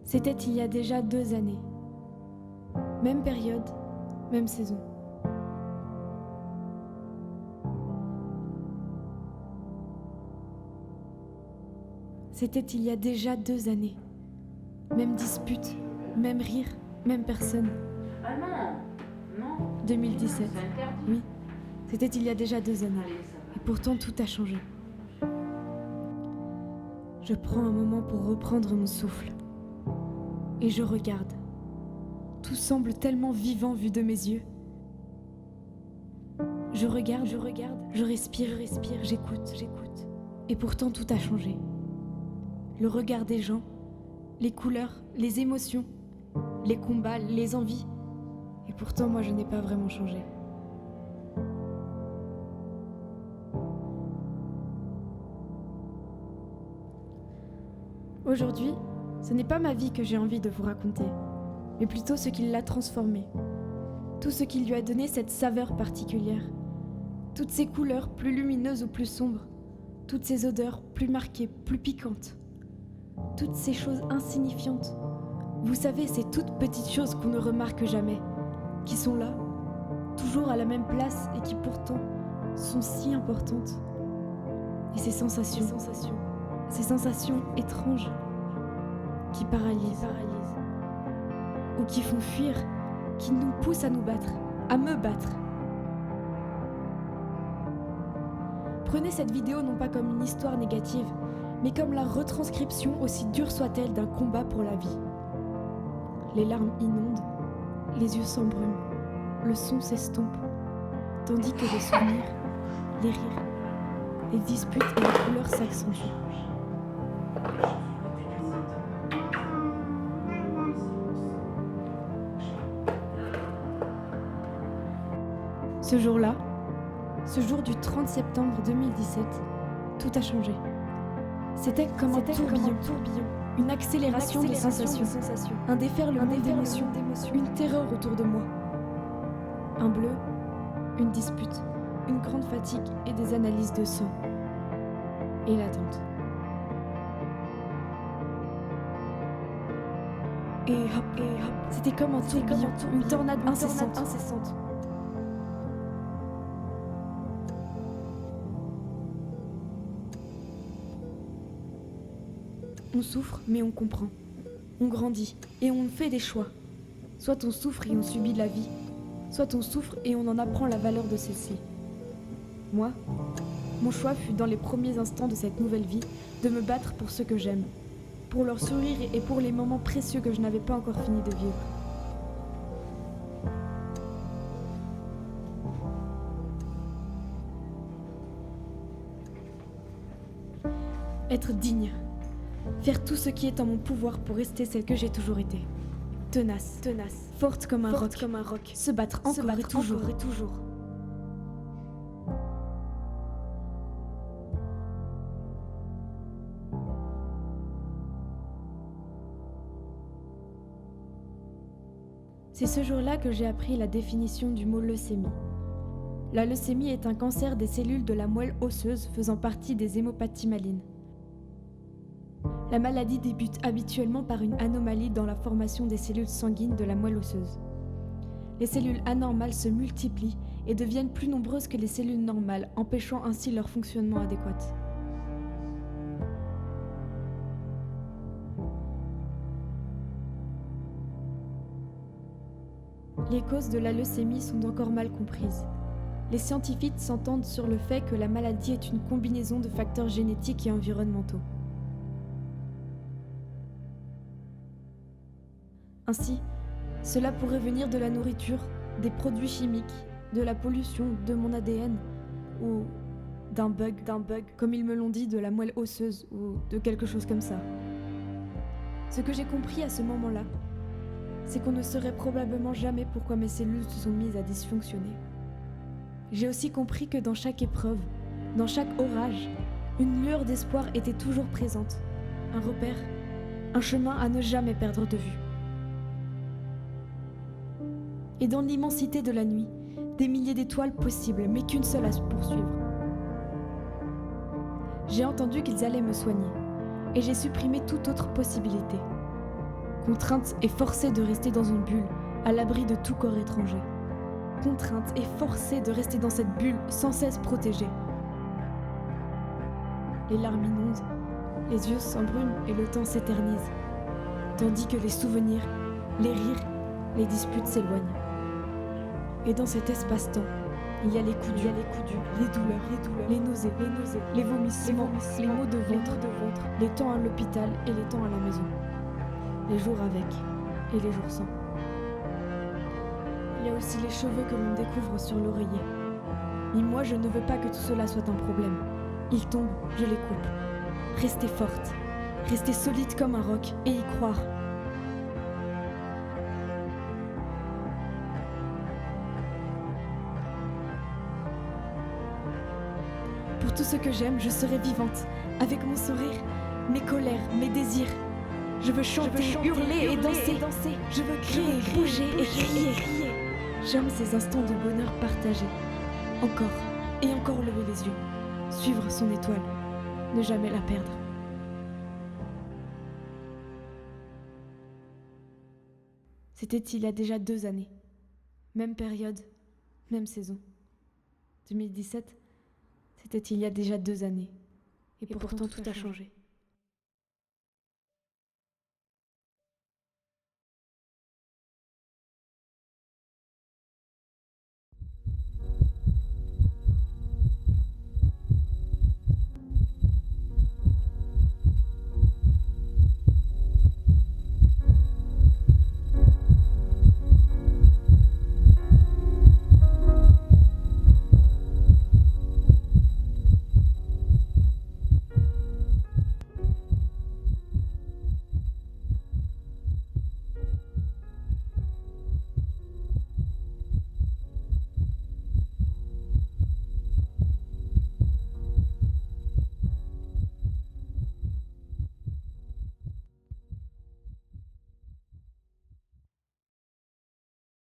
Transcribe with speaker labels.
Speaker 1: C'était il y a déjà 2 années. Même période, même saison. C'était il y a déjà 2 années. Même dispute, même rire, même personne.
Speaker 2: Ah non, non.
Speaker 1: 2017.
Speaker 2: C'est interdit.
Speaker 1: Oui, c'était il y a déjà 2 années.
Speaker 2: Allez, ça va.
Speaker 1: Et pourtant tout a changé. Je prends un moment pour reprendre mon souffle. Et je regarde. Tout semble tellement vivant vu de mes yeux. Je regarde, je respire, j'écoute. Et pourtant tout a changé. Le regard des gens, les couleurs, les émotions, les combats, les envies. Et pourtant moi je n'ai pas vraiment changé. Aujourd'hui, ce n'est pas ma vie que j'ai envie de vous raconter, mais plutôt ce qui l'a transformée. Tout ce qui lui a donné cette saveur particulière. Toutes ces couleurs plus lumineuses ou plus sombres. Toutes ces odeurs plus marquées, plus piquantes. Toutes ces choses insignifiantes. Vous savez, ces toutes petites choses qu'on ne remarque jamais, qui sont là, toujours à la même place et qui pourtant sont si importantes. Et ces sensations étranges qui paralysent ou qui font fuir, qui nous poussent à nous battre, à me battre. Prenez cette vidéo non pas comme une histoire négative, mais comme la retranscription, aussi dure soit-elle, d'un combat pour la vie. Les larmes inondent, les yeux s'embrument, le son s'estompe, tandis que les souvenirs, les rires, les disputes et les couleurs s'accentuent. Ce jour-là, ce jour du 30 septembre 2017, tout a changé. C'était comme un tourbillon, une accélération de sensations, un déferlement d'émotions, une terreur autour de moi. Un bleu, une dispute, une grande fatigue et des analyses de sang. Et l'attente. Et hop, c'était comme un tourbillon, une tornade incessante. On souffre, mais on comprend. On grandit, et on fait des choix. Soit on souffre et on subit la vie, soit on souffre et on en apprend la valeur de celle-ci. Moi, mon choix fut dans les premiers instants de cette nouvelle vie de me battre pour ceux que j'aime, pour leur sourire et pour les moments précieux que je n'avais pas encore fini de vivre. Être digne. Faire tout ce qui est en mon pouvoir pour rester celle que j'ai toujours été. Tenace, forte comme un roc, se battre encore et toujours. C'est ce jour-là que j'ai appris la définition du mot leucémie. La leucémie est un cancer des cellules de la moelle osseuse faisant partie des hémopathies malignes. La maladie débute habituellement par une anomalie dans la formation des cellules sanguines de la moelle osseuse. Les cellules anormales se multiplient et deviennent plus nombreuses que les cellules normales, empêchant ainsi leur fonctionnement adéquat. Les causes de la leucémie sont encore mal comprises. Les scientifiques s'entendent sur le fait que la maladie est une combinaison de facteurs génétiques et environnementaux. Ainsi, cela pourrait venir de la nourriture, des produits chimiques, de la pollution, de mon ADN, ou d'un bug, comme ils me l'ont dit, de la moelle osseuse, ou de quelque chose comme ça. Ce que j'ai compris à ce moment-là, c'est qu'on ne saurait probablement jamais pourquoi mes cellules se sont mises à dysfonctionner. J'ai aussi compris que dans chaque épreuve, dans chaque orage, une lueur d'espoir était toujours présente, un repère, un chemin à ne jamais perdre de vue. Et dans l'immensité de la nuit, des milliers d'étoiles possibles, mais qu'une seule à poursuivre. J'ai entendu qu'ils allaient me soigner, et j'ai supprimé toute autre possibilité. Contrainte et forcée de rester dans une bulle, à l'abri de tout corps étranger. Contrainte et forcée de rester dans cette bulle sans cesse protégée. Les larmes inondent, les yeux s'embrument et le temps s'éternise, tandis que les souvenirs, les rires, les disputes s'éloignent. Et dans cet espace-temps, il y a les coups durs, les douleurs, les nausées, les vomissements, les maux de ventre, les temps à l'hôpital et les temps à la maison, les jours avec et les jours sans. Il y a aussi les cheveux que l'on découvre sur l'oreiller. Mais moi, je ne veux pas que tout cela soit un problème. Ils tombent, je les coupe. Restez forte, restez solide comme un roc et y croire. Pour tout ce que j'aime, je serai vivante, avec mon sourire, mes colères, mes désirs. Je veux chanter, hurler et danser. Je veux crier, bouger et crier. J'aime ces instants de bonheur partagés. Encore et encore lever les yeux. Suivre son étoile. Ne jamais la perdre. C'était il y a déjà 2 années. Même période, même saison. 2017, c'était il y a déjà 2 années. Et pourtant tout a changé.